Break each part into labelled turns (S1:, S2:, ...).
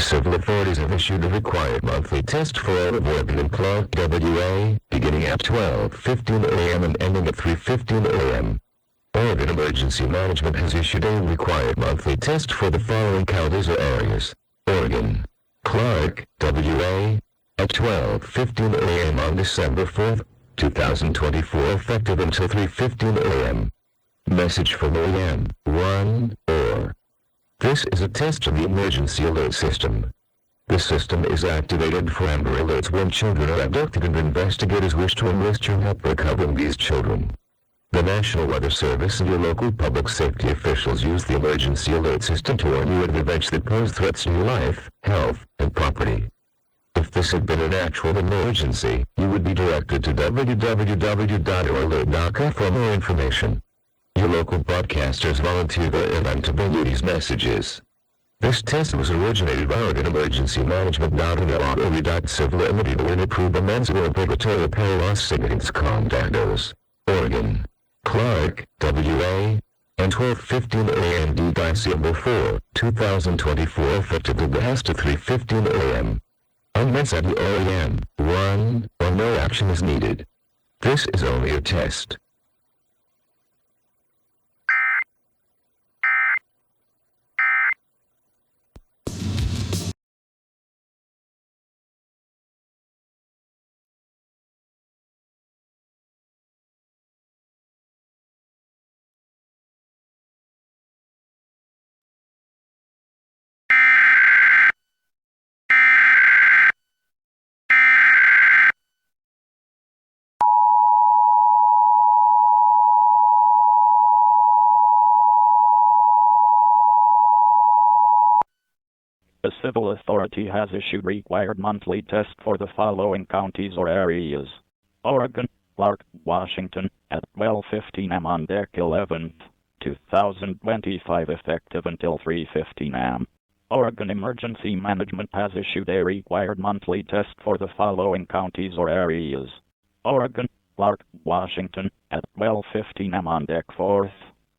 S1: civil authorities have issued a required monthly test for all of Oregon and Clark, WA, beginning at 12:15 a.m. and ending at 3:15 a.m. Oregon Emergency Management has issued a required monthly test for the following counties or areas: Oregon, Clark, WA, at 12:15 a.m. on December 4th, 2024, effective until 3:15 a.m. Message from OEM 1 or. This is a test of the emergency alert system. The system is activated for Amber Alerts when children are abducted and investigators wish to enlist your help recovering these children. The National Weather Service and your local public safety officials use the emergency alert system to warn you of events that pose threats to your life, health, and property. If this had been an actual emergency, you would be directed to www.youralert.com for more information. Your local broadcasters volunteer their airtime to bring you these messages. This test was originated by Oregon Emergency Management. Civil and legal and approved amends or obligatory perilous signatures contados. Oregon, Clark, WA, and 12:15 a.m. December 4, 2024, effective the behest of 3:15 a.m. Amends at the OEM 1 or no action is needed. This is only a test.
S2: A civil authority has issued required monthly test for the following counties or areas: Oregon, Clark, Washington, at 12:15 am on Dec 11th, 2025, effective until 3:15 am. Oregon Emergency Management has issued a required monthly test for the following counties or areas: Oregon, Clark, Washington, at 12:15 am on Dec 4th,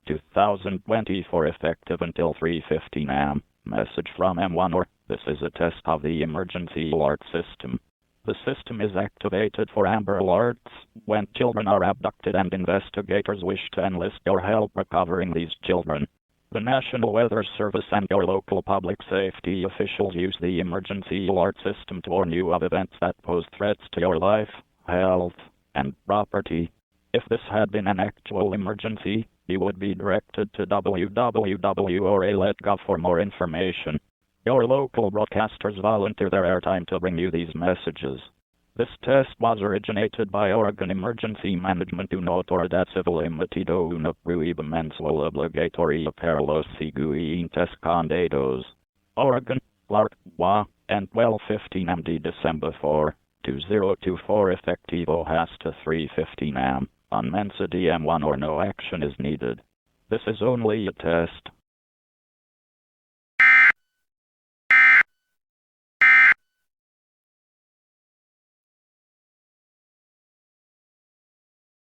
S2: 2024, effective until 3:15 am. Message from M1 or. This is a test of the emergency alert system. The system is activated for Amber Alerts when children are abducted and investigators wish to enlist your help recovering these children. The National Weather Service and your local public safety officials use the emergency alert system to warn you of events that pose threats to your life, health, and property. If this had been an actual emergency, you would be directed to www.oralert.gov for more information. Your local broadcasters volunteer their airtime to bring you these messages. This test was originated by Oregon Emergency Management. Do not order civil emitido una prueba mensual obligatoria per los siguientes condados. Oregon, Clark, WA, and 12:15 am December 4, 2024, effectivo hasta 3:15 am. On Mensa DM1 or no action is needed. This is only a test.